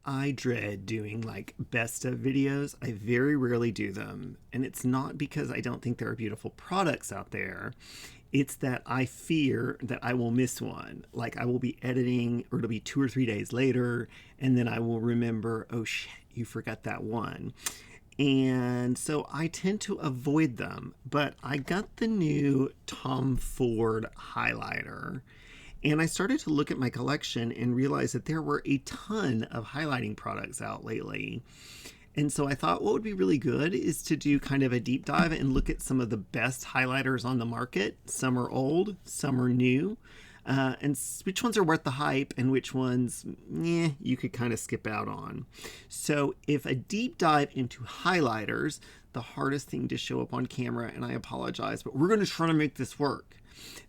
I dread doing like best of videos. I very rarely do them. And it's not because I don't think there are beautiful products out there. It's that I fear that I will miss one. Like I will be editing, or it'll be 2 or 3 days later, and then I will remember, oh shit, you forgot that one. And so I tend to avoid them. But I got the new Tom Ford highlighter. And I started to look at my collection and realize that there were a ton of highlighting products out lately. And so I thought what would be really good is to do kind of a deep dive and look at some of the best highlighters on the market. Some are old, some are new, and which ones are worth the hype and which ones you could kind of skip out on. So if a deep dive into highlighters, the hardest thing to show up on camera, and I apologize, but we're going to try to make this work,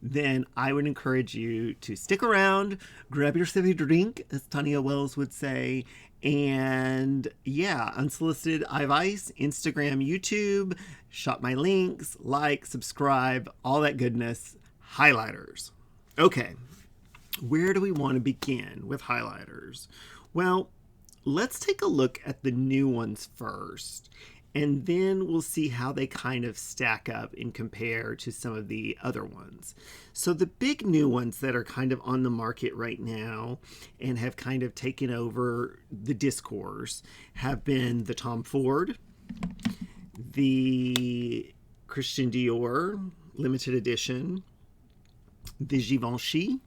then I would encourage you to stick around, grab yourself a drink, as Tanya Wells would say, and yeah, unsolicited advice, Instagram, YouTube, shop my links, like, subscribe, all that goodness, highlighters. Okay, where do we want to begin with highlighters? Well, let's take a look at the new ones first, and then we'll see how they kind of stack up and compare to some of the other ones. So the big new ones that are kind of on the market right now and have kind of taken over the discourse have been the Tom Ford, the Christian Dior limited edition, the Givenchy,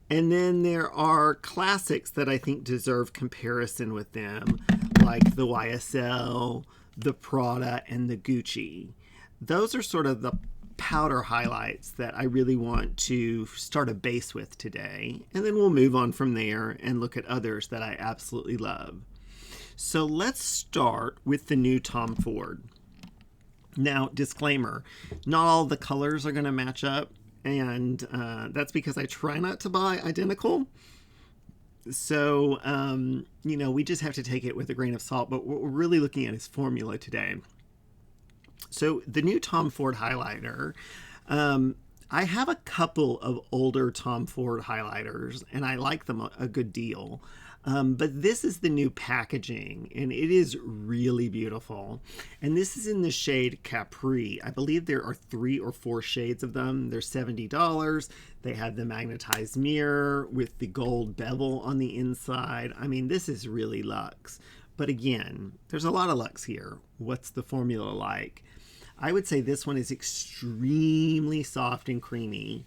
and then there are classics that I think deserve comparison with them, like the YSL, the Prada, and the Gucci. Those are sort of the powder highlights that I really want to start a base with today. And then we'll move on from there and look at others that I absolutely love. So let's start with the new Tom Ford. Now, disclaimer, not all the colors are going to match up. And that's because I try not to buy identical. So, we just have to take it with a grain of salt. But what we're really looking at is formula today. So the new Tom Ford highlighter, I have a couple of older Tom Ford highlighters, and I like them a good deal. But this is the new packaging, and it is really beautiful. And this is in the shade Capri. I believe there are 3 or 4 shades of them. They're $70. They have the magnetized mirror with the gold bevel on the inside. I mean, this is really luxe. But again, there's a lot of luxe here. What's the formula like? I would say this one is extremely soft and creamy.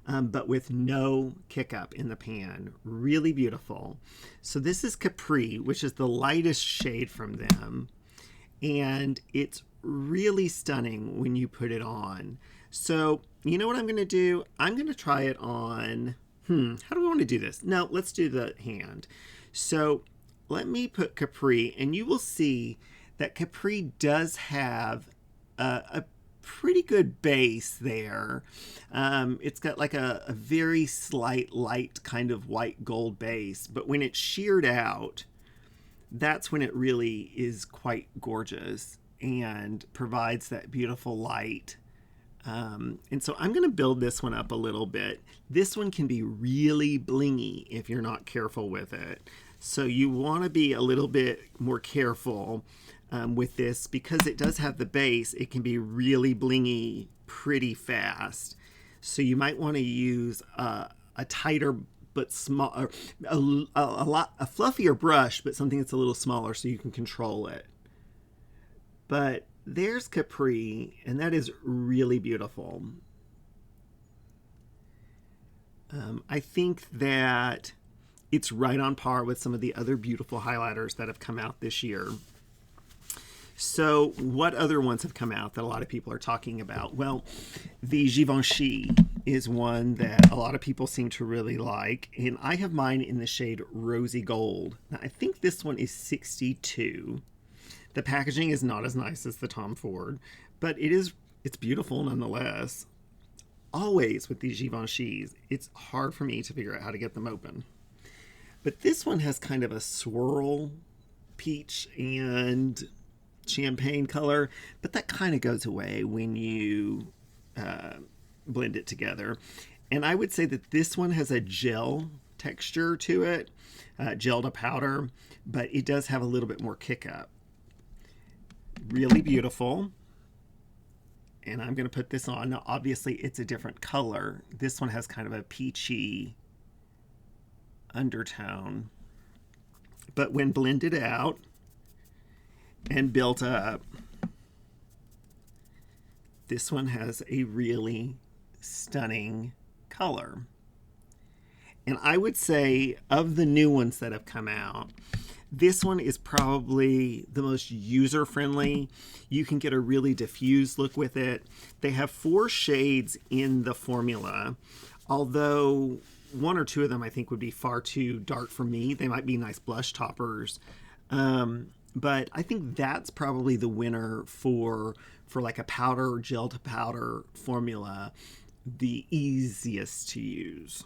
But with no kick up in the pan. Really beautiful. So this is Capri, which is the lightest shade from them. And it's really stunning when you put it on. So you know what I'm going to do? I'm going to try it on, how do we want to do this? No, let's do the hand. So let me put Capri, and you will see that Capri does have a pretty good base there. It's got like a very slight light kind of white gold base, but when it's sheared out, that's when it really is quite gorgeous and provides that beautiful light. And so I'm going to build this one up a little bit. This one can be really blingy if you're not careful with it. So you want to be a little bit more careful with this, because it does have the base. It can be really blingy pretty fast. So you might want to use a tighter but small, a fluffier brush, but something that's a little smaller so you can control it. But there's Capri, and that is really beautiful. I think that it's right on par with some of the other beautiful highlighters that have come out this year. So what other ones have come out that a lot of people are talking about? Well, the Givenchy is one that a lot of people seem to really like, and I have mine in the shade Rosy Gold. Now, I think this one is 62. The packaging is not as nice as the Tom Ford, but it's beautiful nonetheless. Always with these Givenchys, it's hard for me to figure out how to get them open. But this one has kind of a swirl peach and champagne color, but that kind of goes away when you blend it together. And I would say that this one has a gel texture to it, gel to powder, but it does have a little bit more kick up. Really beautiful. And I'm going to put this on. Now, obviously, it's a different color. This one has kind of a peachy undertone. But when blended out and built up, this one has a really stunning color. And I would say of the new ones that have come out, this one is probably the most user-friendly. You can get a really diffused look with it. They have 4 shades in the formula, although 1 or 2 of them I think would be far too dark for me. They might be nice blush toppers. But I think that's probably the winner for like a powder or gel to powder formula, the easiest to use.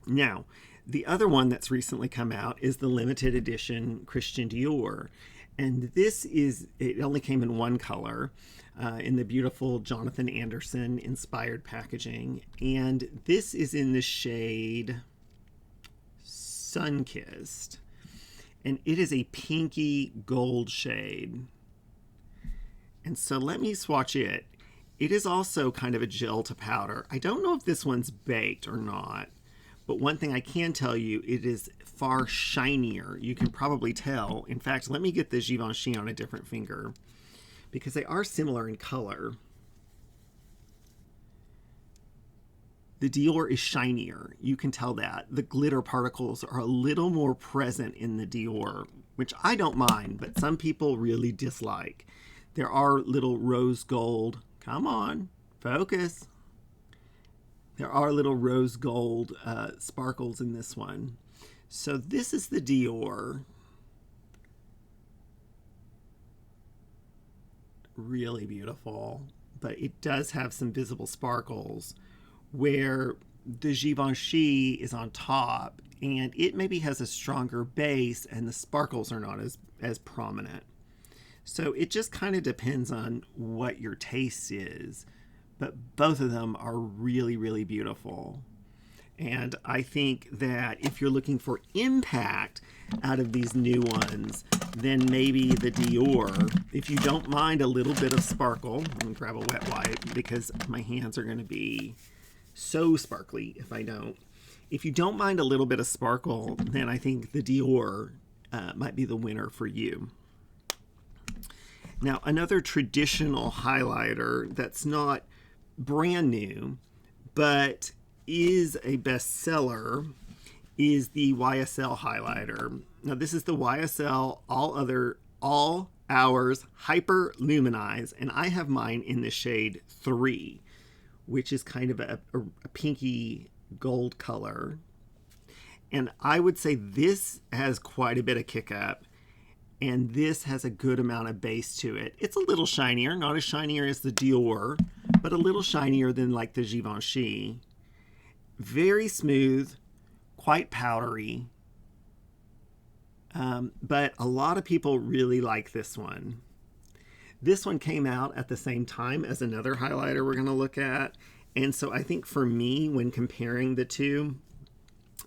Now, the other one that's recently come out is the limited edition Christian Dior. And this is, it only came in 1 color, in the beautiful Jonathan Anderson inspired packaging. And this is in the shade Sunkissed. And it is a pinky gold shade. And so let me swatch it. It is also kind of a gel to powder. I don't know if this one's baked or not. But one thing I can tell you, it is far shinier. You can probably tell. In fact, let me get the Givenchy on a different finger because they are similar in color. The Dior is shinier. You can tell that. The glitter particles are a little more present in the Dior, which I don't mind, but some people really dislike. There are little rose gold. Come on, focus. There are little rose gold sparkles in this one. So this is the Dior. Really beautiful. But it does have some visible sparkles where the Givenchy is on top and it maybe has a stronger base and the sparkles are not as prominent. So it just kind of depends on what your taste is. But both of them are really, really beautiful. And I think that if you're looking for impact out of these new ones, then maybe the Dior, if you don't mind a little bit of sparkle, I'm going to grab a wet wipe because my hands are going to be so sparkly if I don't. If you don't mind a little bit of sparkle, then I think the Dior might be the winner for you. Now, another traditional highlighter that's not brand new, but is a bestseller, is the YSL highlighter. Now, this is the YSL All Hours Hyper Luminize, and I have mine in the shade 3, which is kind of a pinky gold color. And I would say this has quite a bit of kick up, and this has a good amount of base to it. It's a little shinier, not as shinier as the Dior, but a little shinier than like the Givenchy. Very smooth, quite powdery. But a lot of people really like this one. This one came out at the same time as another highlighter we're going to look at. And so I think for me, when comparing the two,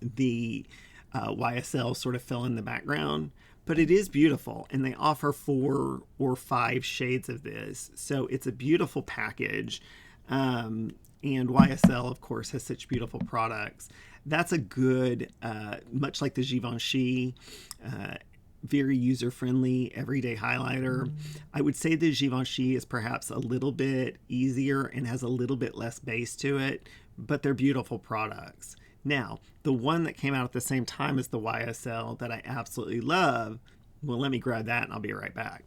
the YSL sort of fell in the background. But it is beautiful, and they offer 4 or 5 shades of this. So it's a beautiful package. And YSL, of course, has such beautiful products. That's a good, much like the Givenchy, very user-friendly, everyday highlighter. I would say the Givenchy is perhaps a little bit easier and has a little bit less base to it, but they're beautiful products. Now, the one that came out at the same time as the YSL that I absolutely love, well, let me grab that and I'll be right back.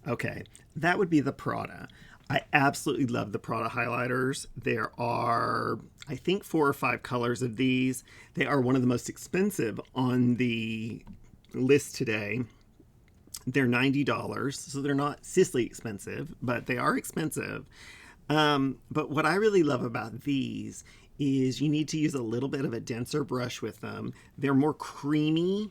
Okay, that would be the Prada. I absolutely love the Prada highlighters. There are, I think, 4 or 5 colors of these. They are one of the most expensive on the list today. They're $90, so they're not sissily expensive, but they are expensive. But what I really love about these is you need to use a little bit of a denser brush with them. They're more creamy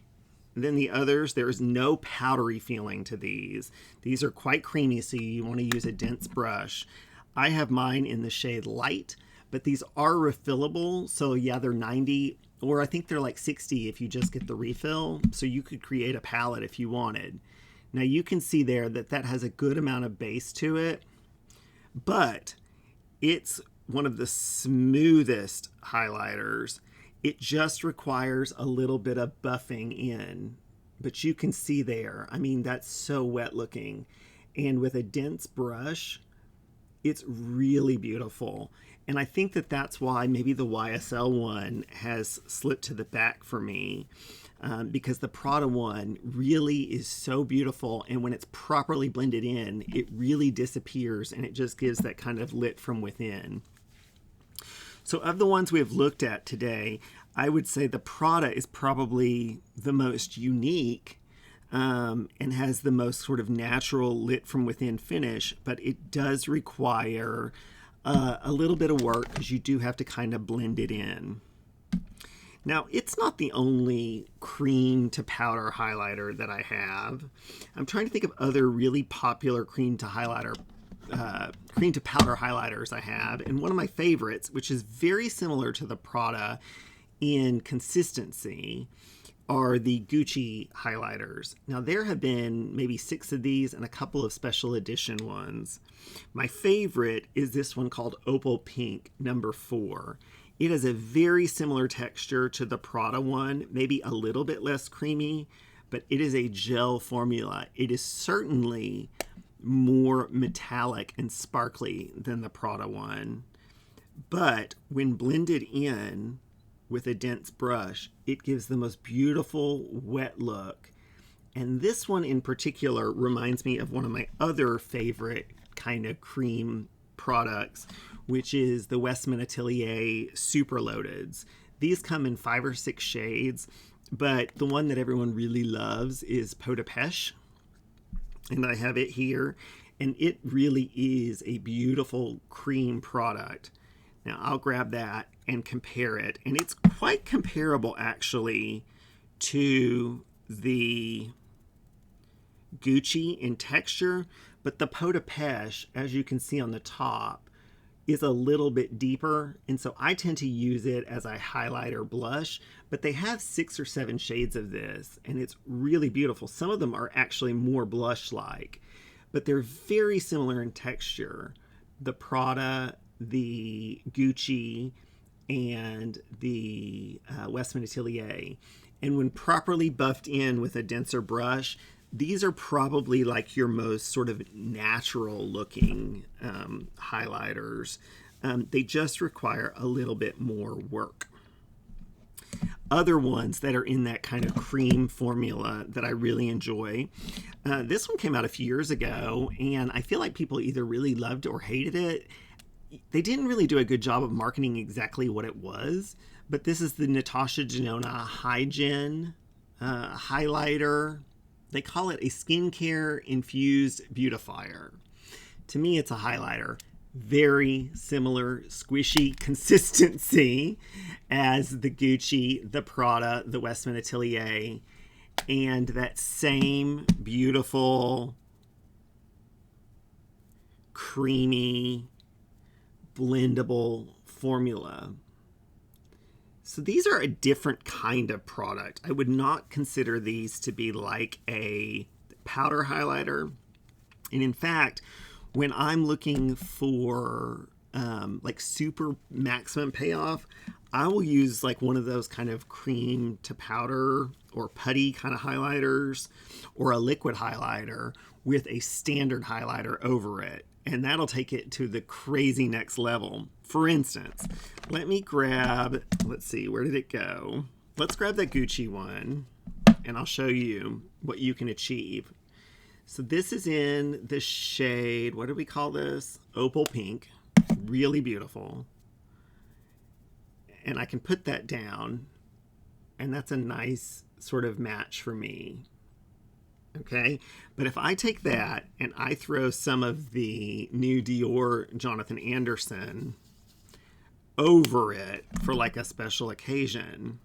than the others. There is no powdery feeling to these. These are quite creamy, so you want to use a dense brush. I have mine in the shade Light, but these are refillable. So yeah, they're 90, or I think they're like 60 if you just get the refill. So you could create a palette if you wanted. Now you can see there that that has a good amount of base to it, but it's one of the smoothest highlighters. It just requires a little bit of buffing in, but you can see there, I mean, that's so wet looking. And with a dense brush, it's really beautiful. And I think that that's why maybe the YSL one has slipped to the back for me, because the Prada one really is so beautiful. And when it's properly blended in, it really disappears and it just gives that kind of lit from within. So of the ones we have looked at today, I would say the Prada is probably the most unique, and has the most sort of natural lit from within finish, but it does require a little bit of work because you do have to kind of blend it in. Now, it's not the only cream to powder highlighter that I have. I'm trying to think of other really popular cream to powder highlighters I have, and one of my favorites, which is very similar to the Prada in consistency, are the Gucci highlighters. Now there have been maybe 6 of these and a couple of special edition ones. My favorite is this one called Opal Pink number 4. It has a very similar texture to the Prada one, maybe a little bit less creamy, but it is a gel formula. It is certainly more metallic and sparkly than the Prada one, but when blended in with a dense brush, it gives the most beautiful wet look. And this one in particular reminds me of one of my other favorite kind of cream products, which is the Westman Atelier Super Loadeds. These come in 5 or 6 shades, but the one that everyone really loves is Peau de Pêche, and I have it here, and it really is a beautiful cream product. Now I'll grab that and compare it, and it's quite comparable actually to the Gucci in texture, but the Peau de Pêche, as you can see on the top, is a little bit deeper, and so I tend to use it as a highlighter blush, but they have 6 or 7 shades of this, and it's really beautiful. Some of them are actually more blush-like, but they're very similar in texture. The Prada, the Gucci, and the Westman Atelier. And when properly buffed in with a denser brush, these are probably like your most sort of natural looking highlighters. They just require a little bit more work. Other ones that are in that kind of cream formula that I really enjoy. This one came out a few years ago, and I feel like people either really loved or hated it. They didn't really do a good job of marketing exactly what it was, but this is the Natasha Denona Hygen highlighter. They call it a skincare infused beautifier. To me, it's a highlighter. Very similar squishy consistency as the Gucci, the Prada, the Westman Atelier, and that same beautiful, creamy, blendable formula. So these are a different kind of product. I would not consider these to be like a powder highlighter. And in fact, when I'm looking for like super maximum payoff, I will use like one of those kind of cream to powder or putty kind of highlighters, or a liquid highlighter with a standard highlighter over it. And that'll take it to the crazy next level. For instance, let me grab, let's see, where did it go? Let's grab that Gucci one, and I'll show you what you can achieve. So this is in the shade, what do we call this? Opal Pink. Really beautiful. And I can put that down, and that's a nice sort of match for me. Okay, but if I take that and I throw some of the new Dior Jonathan Anderson over it for like a special occasion,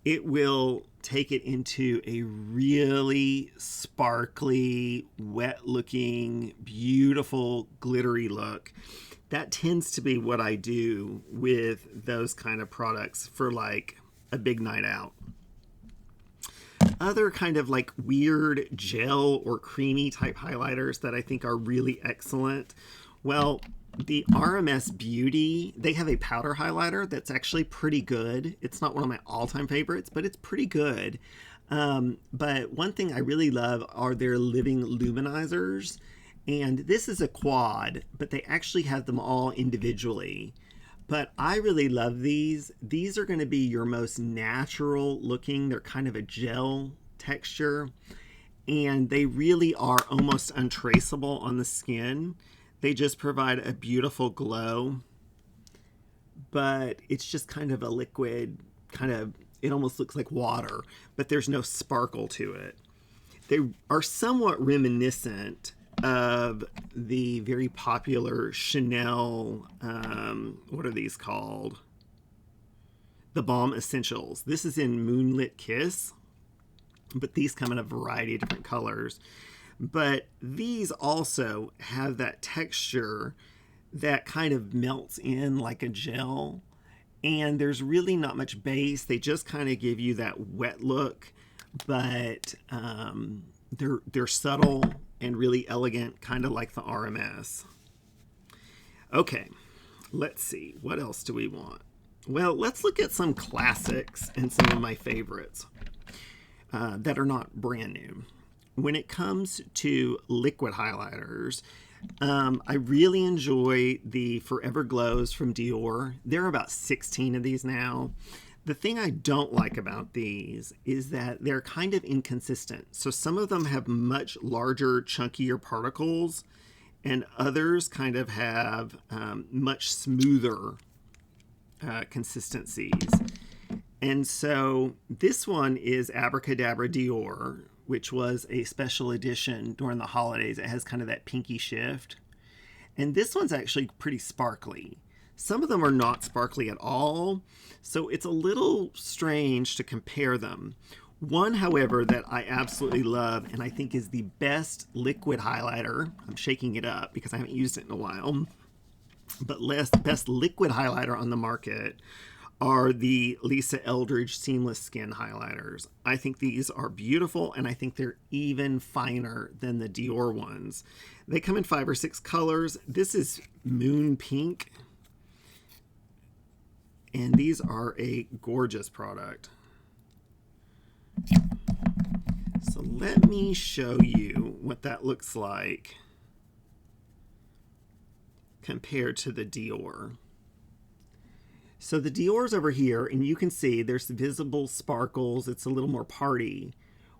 it will take it into a really sparkly, wet looking, beautiful, glittery look that tends to be what I do with those kind of products for like a big night out. Other kind of like weird gel or creamy type highlighters that I think are really excellent. Well, the RMS Beauty, they have a powder highlighter that's actually pretty good. It's not one of my all-time favorites, but it's pretty good. But one thing I really love are their living luminizers. And this is a quad, but they actually have them all individually. But I really love these. These are going to be your most natural looking. They're kind of a gel texture. And they really are almost untraceable on the skin. They just provide a beautiful glow. But it's just kind of a liquid, it almost looks like water, but there's no sparkle to it. They are somewhat reminiscent of the very popular Chanel, what are these called? The Balm Essentials. This is in Moonlit Kiss, but these come in a variety of different colors. But these also have that texture that kind of melts in like a gel. And there's really not much base. They just kind of give you that wet look, but they're subtle and really elegant, kind of like the RMS. Okay, let's see. What else do we want? Well, let's look at some classics and some of my favorites that are not brand new. When it comes to liquid highlighters, I really enjoy the Forever Glows from Dior. There are about 16 of these now. The thing I don't like about these is that they're kind of inconsistent. So some of them have much larger, chunkier particles, and others kind of have much smoother consistencies. And so this one is Abracadabra Dior, which was a special edition during the holidays. It has kind of that pinky shift. And this one's actually pretty sparkly. Some of them are not sparkly at all, so it's a little strange to compare them. One, however, that I absolutely love and I think is the best liquid highlighter, I'm shaking it up because I haven't used it in a while, but best liquid highlighter on the market are the Lisa Eldridge Seamless Skin Highlighters. I think these are beautiful, and I think they're even finer than the Dior ones. They come in 5 or 6 colors. This is Moon Pink, and these are a gorgeous product. So let me show you what that looks like compared to the Dior. So the Dior's over here, and you can see there's visible sparkles. It's a little more party.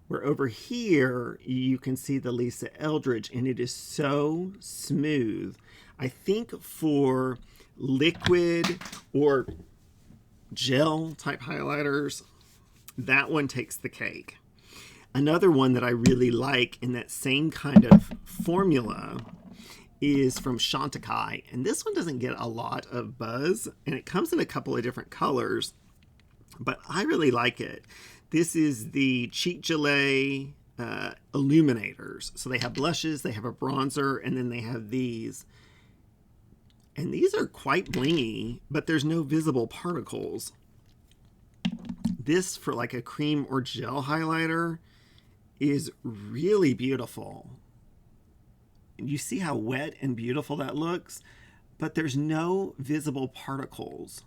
Where over here, you can see the Lisa Eldridge, and it is so smooth. I think for liquid or gel type highlighters, that one takes the cake. Another one that I really like in that same kind of formula is from Chantecaille, and this one doesn't get a lot of buzz, and it comes in a couple of different colors, but I really like it. This is the Cheek Gelée Illuminators. So they have blushes, they have a bronzer, and then they have these. And these are quite blingy, but there's no visible particles. This, for like a cream or gel highlighter, is really beautiful. You see how wet and beautiful that looks, but there's no visible particles,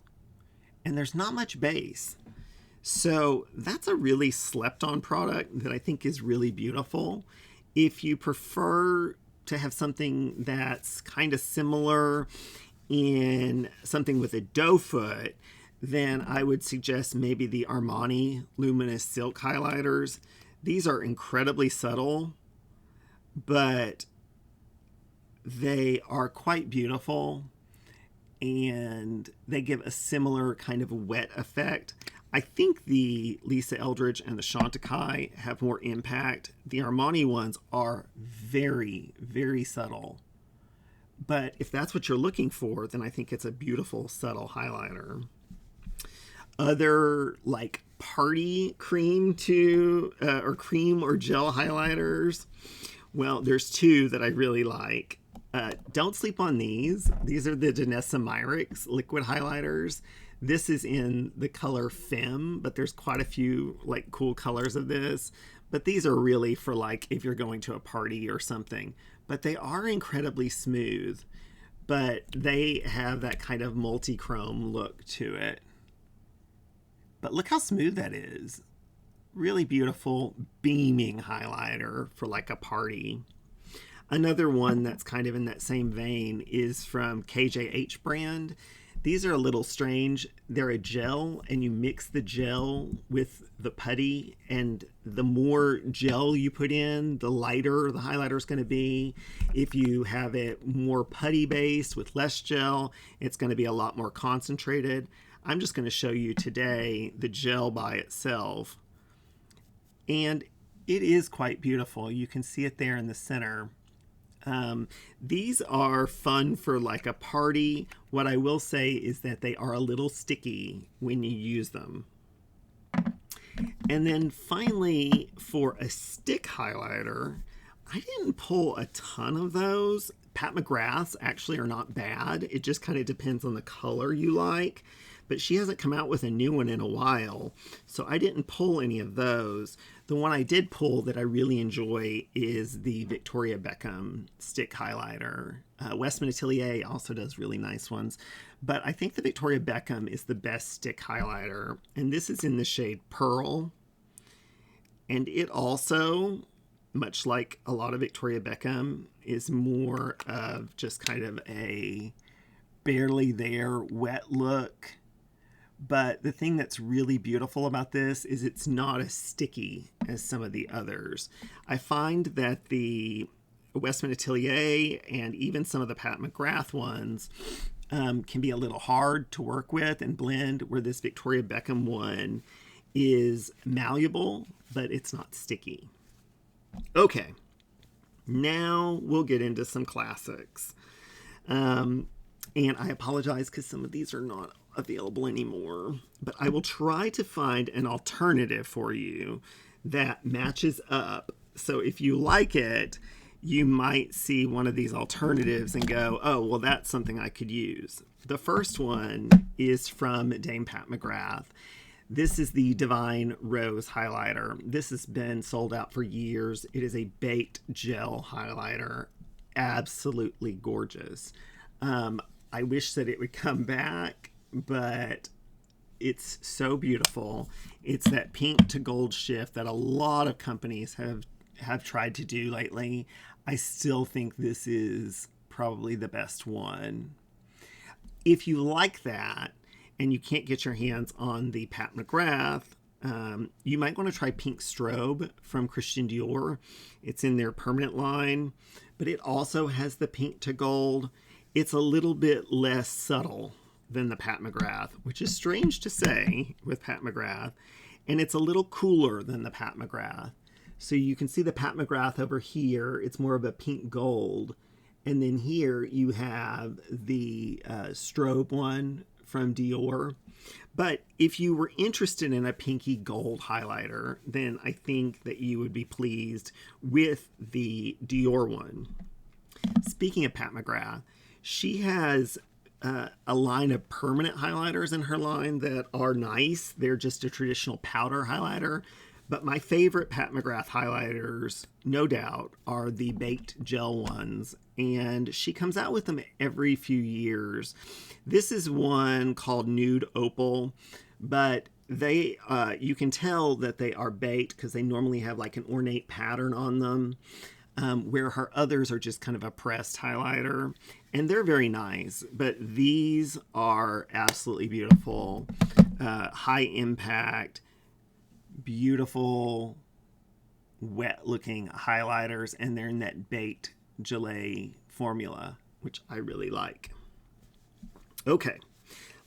and there's not much base. So that's a really slept on product that I think is really beautiful. If you prefer to have something that's kind of similar in something with a doe foot, then I would suggest maybe the Armani Luminous Silk Highlighters. These are incredibly subtle, but they are quite beautiful, and they give a similar kind of wet effect. I think the Lisa Eldridge and the Chantecaille have more impact. The Armani ones are very, very subtle. But if that's what you're looking for, then I think it's a beautiful, subtle highlighter. Other like party cream or cream or gel highlighters. Well, there's two that I really like. Don't sleep on these. These are the Danessa Myricks liquid highlighters. This is in the color Femme, but there's quite a few like cool colors of this. But these are really for like if you're going to a party or something. But they are incredibly smooth. But they have that kind of multi-chrome look to it. But look how smooth that is. Really beautiful, beaming highlighter for like a party. Another one that's kind of in that same vein is from KJH brand. These are a little strange. They're a gel, and you mix the gel with the putty, and the more gel you put in, the lighter the highlighter is going to be. If you have it more putty based with less gel, it's going to be a lot more concentrated. I'm just going to show you today the gel by itself. And it is quite beautiful. You can see it there in the center. These are fun for like a party. What I will say is that they are a little sticky when you use them. And then finally, for a stick highlighter, I didn't pull a ton of those. Pat McGrath's actually are not bad. It just kind of depends on the color you like. But she hasn't come out with a new one in a while, so I didn't pull any of those. The one I did pull that I really enjoy is the Victoria Beckham stick highlighter. Westman Atelier also does really nice ones, but I think the Victoria Beckham is the best stick highlighter, and this is in the shade Pearl. And it also, much like a lot of Victoria Beckham, is more of just kind of a barely there wet look. But the thing that's really beautiful about this is it's not as sticky as some of the others. I find that the Westman Atelier and even some of the Pat McGrath ones can be a little hard to work with and blend, where this Victoria Beckham one is malleable, but it's not sticky. Okay, now we'll get into some classics. And I apologize because some of these are not available anymore, but I will try to find an alternative for you that matches up. So if you like it, you might see one of these alternatives and go, oh, well, that's something I could use. The first one is from Dame Pat McGrath. This is the Divine Rose highlighter. This has been sold out for years. It is a baked gel highlighter. Absolutely gorgeous. I wish that it would come back, but it's so beautiful. It's that pink to gold shift that a lot of companies have tried to do lately. I still think this is probably the best one. If you like that and you can't get your hands on the Pat McGrath, you might want to try Pink Strobe from Christian Dior. It's in their permanent line, but it also has the pink to gold. It's a little bit less subtle than the Pat McGrath, which is strange to say with Pat McGrath, and it's a little cooler than the Pat McGrath. So you can see the Pat McGrath over here, it's more of a pink gold, and then here you have the strobe one from Dior. But if you were interested in a pinky gold highlighter, then I think that you would be pleased with the Dior one. Speaking of Pat McGrath, she has a line of permanent highlighters in her line that are nice. They're just a traditional powder highlighter. But my favorite Pat McGrath highlighters, no doubt, are the baked gel ones. And she comes out with them every few years. This is one called Nude Opal. But they, you can tell that they are baked because they normally have like an ornate pattern on them. Where her others are just kind of a pressed highlighter, and they're very nice, but these are absolutely beautiful, high impact, beautiful, wet looking highlighters, and they're in that baked gelée formula, which I really like. Okay,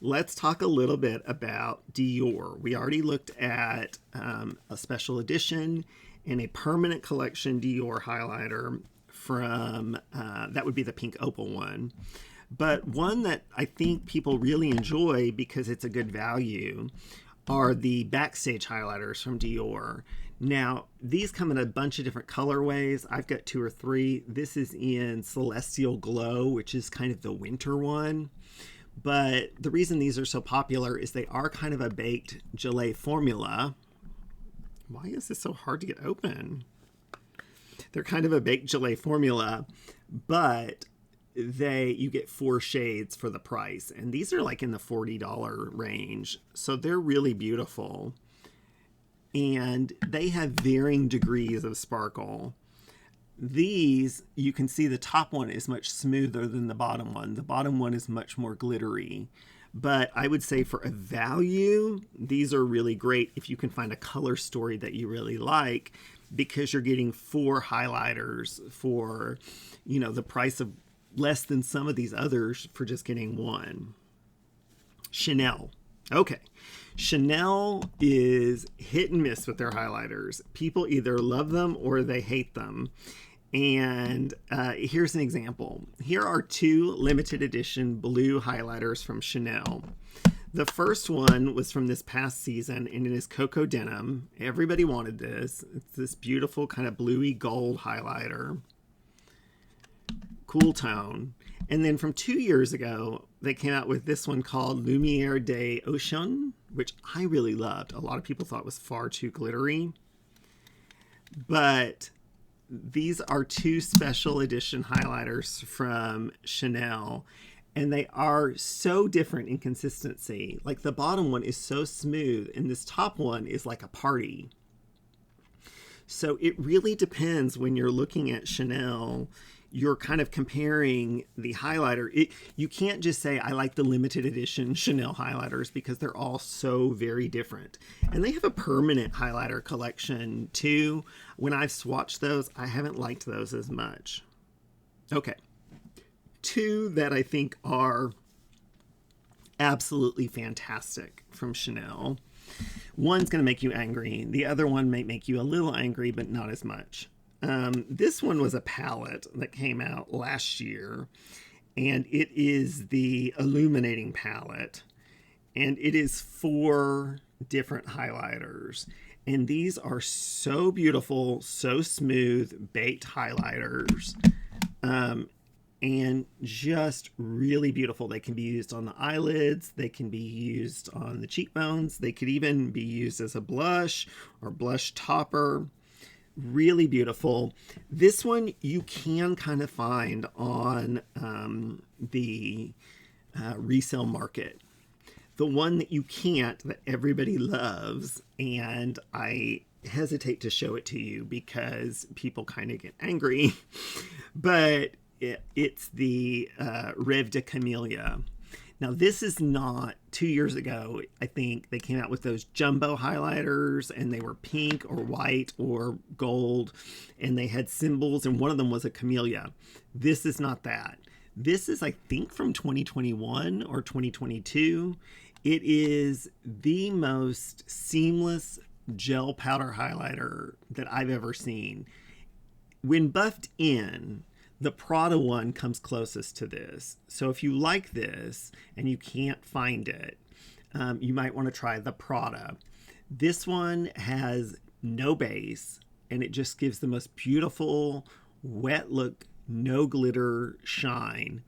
let's talk a little bit about Dior. We already looked at a special edition and a permanent collection Dior highlighter from, that would be the Pink Opal one. But one that I think people really enjoy because it's a good value are the Backstage highlighters from Dior. Now, these come in a bunch of different colorways. I've got 2 or 3. This is in Celestial Glow, which is kind of the winter one. But the reason these are so popular is they are kind of a baked gelée formula. Why is this so hard to get open? They're kind of a baked gelée formula, but you get 4 shades for the price. And these are like in the $40 range. So they're really beautiful. And they have varying degrees of sparkle. These, you can see the top one is much smoother than the bottom one. The bottom one is much more glittery. But I would say for a value, these are really great if you can find a color story that you really like, because you're getting 4 highlighters for, the price of less than some of these others for just getting 1. Chanel. Okay. Chanel is hit and miss with their highlighters. People either love them or they hate them. And here's an example. Here are 2 limited edition blue highlighters from Chanel. The first one was from this past season, and it is Cocoa Denim. Everybody wanted this. It's this beautiful kind of bluey gold highlighter. Cool tone. And then from 2 years ago, they came out with this one called Lumière des Oceans, which I really loved. A lot of people thought was far too glittery. But these are 2 special edition highlighters from Chanel, and they are so different in consistency. Like the bottom one is so smooth, and this top one is like a party. So it really depends when you're looking at Chanel. You're kind of comparing the highlighter. You can't just say, I like the limited edition Chanel highlighters, because they're all so very different. And they have a permanent highlighter collection too. When I've swatched those, I haven't liked those as much. Okay. 2 that I think are absolutely fantastic from Chanel. One's going to make you angry. The other one may make you a little angry, but not as much. This one was a palette that came out last year, and it is the Illuminating palette, and it is 4 different highlighters, and these are so beautiful, so smooth, baked highlighters, and just really beautiful. They can be used on the eyelids, they can be used on the cheekbones, they could even be used as a blush or blush topper. Really beautiful. This one you can kind of find on the resale market. The one that you can't, that everybody loves, and I hesitate to show it to you because people kind of get angry, but it's the Rêve de Camélia. Now, this is not 2 years ago. I think they came out with those jumbo highlighters, and they were pink or white or gold, and they had symbols, and one of them was a camellia. This is not that. This is, I think, from 2021 or 2022. It is the most seamless gel powder highlighter that I've ever seen. When buffed in, the Prada one comes closest to this. So if you like this and you can't find it, you might want to try the Prada. This one has no base, and it just gives the most beautiful, wet look, no glitter shine.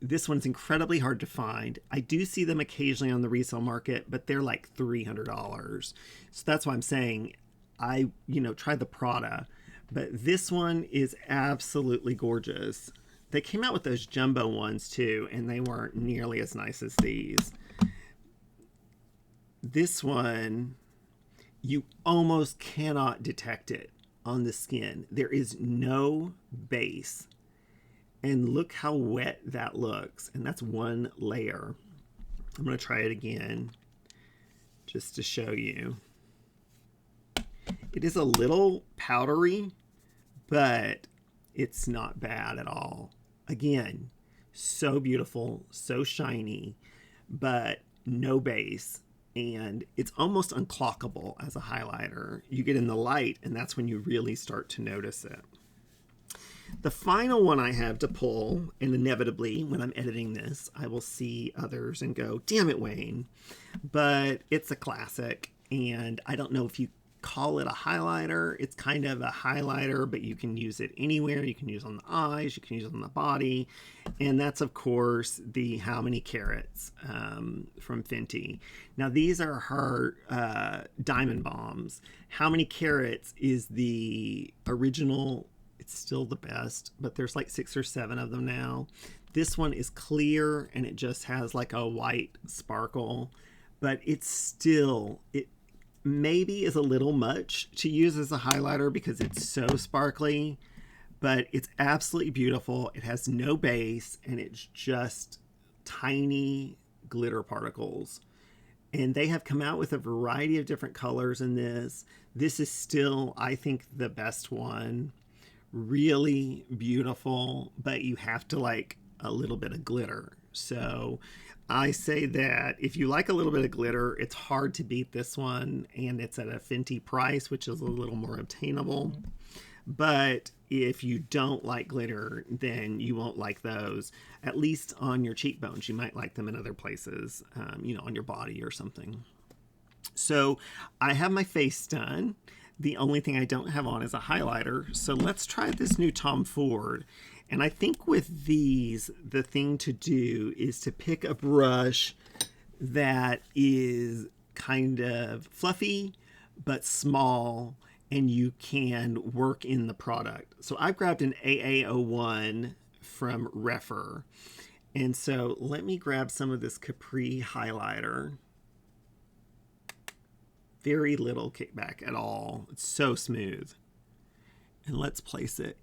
This one's incredibly hard to find. I do see them occasionally on the resale market, but they're like $300. So that's why I'm saying try the Prada. But this one is absolutely gorgeous. They came out with those jumbo ones too, and they weren't nearly as nice as these. This one, you almost cannot detect it on the skin. There is no base. And look how wet that looks. And that's one layer. I'm going to try it again just to show you. It is a little powdery, but it's not bad at all. Again, so beautiful, so shiny, but no base. And it's almost unclockable as a highlighter. You get in the light, and that's when you really start to notice it. The final one I have to pull, and inevitably when I'm editing this, I will see others and go, damn it, Wayne. But it's a classic, and I don't know if you call it a highlighter. It's kind of a highlighter, but you can use it anywhere. You can use it on the eyes, you can use it on the body. And that's, of course, the How Many Carats from Fenty. Now, these are her Diamond Bombs. How Many Carats is the original. It's still the best, but there's like 6 or 7 of them now. This one is clear, and it just has like a white sparkle. But it's still, it maybe is a little much to use as a highlighter because it's so sparkly, but it's absolutely beautiful. It has no base, and it's just tiny glitter particles. And they have come out with a variety of different colors in this. This is still, I think, the best one. Really beautiful, but you have to like a little bit of glitter. So I say that if you like a little bit of glitter, it's hard to beat this one, and it's at a Fenty price, which is a little more obtainable. But if you don't like glitter, then you won't like those, at least on your cheekbones. You might like them in other places, on your body or something. So I have my face done. The only thing I don't have on is a highlighter. So let's try this new Tom Ford. And I think with these, the thing to do is to pick a brush that is kind of fluffy but small, and you can work in the product. So I've grabbed an AA01 from Refer. And so let me grab some of this Capri highlighter. Very little kickback at all. It's so smooth. And let's place it.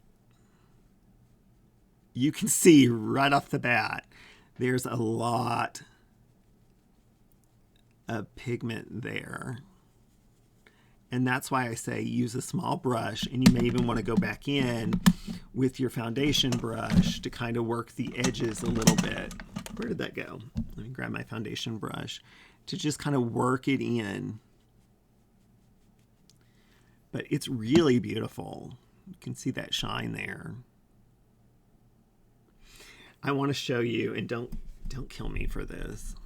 You can see right off the bat, there's a lot of pigment there. And that's why I say use a small brush, and you may even want to go back in with your foundation brush to kind of work the edges a little bit. Where did that go? Let me grab my foundation brush to just kind of work it in. But it's really beautiful. You can see that shine there. I want to show you, and don't kill me for this,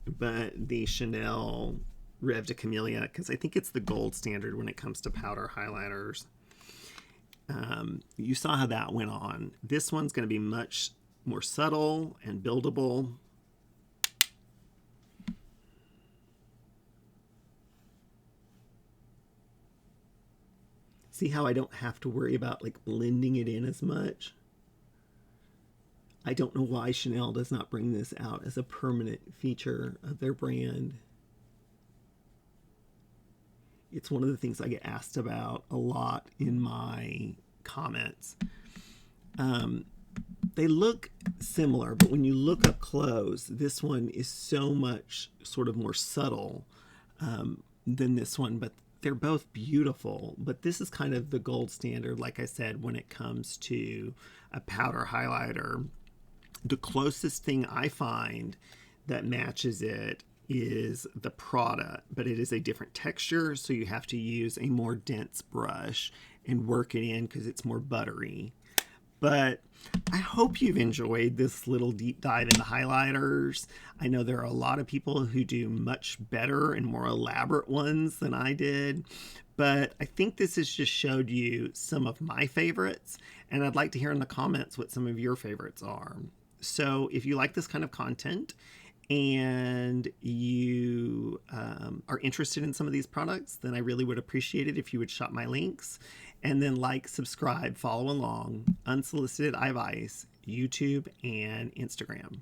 but the Chanel Rêve de Camellia, because I think it's the gold standard when it comes to powder highlighters. You saw how that went on. This one's going to be much more subtle and buildable. See how I don't have to worry about like blending it in as much? I don't know why Chanel does not bring this out as a permanent feature of their brand. It's one of the things I get asked about a lot in my comments. They look similar, but when you look up close, this one is so much sort of more subtle than this one, but they're both beautiful. But this is kind of the gold standard, like I said, when it comes to a powder highlighter. The closest thing I find that matches it is the Prada, but it is a different texture, so you have to use a more dense brush and work it in because it's more buttery. But I hope you've enjoyed this little deep dive into highlighters. I know there are a lot of people who do much better and more elaborate ones than I did, but I think this has just showed you some of my favorites, and I'd like to hear in the comments what some of your favorites are. So if you like this kind of content and you are interested in some of these products, then I really would appreciate it if you would shop my links, and then like, subscribe, follow along, Unsolicited Advice, YouTube and Instagram.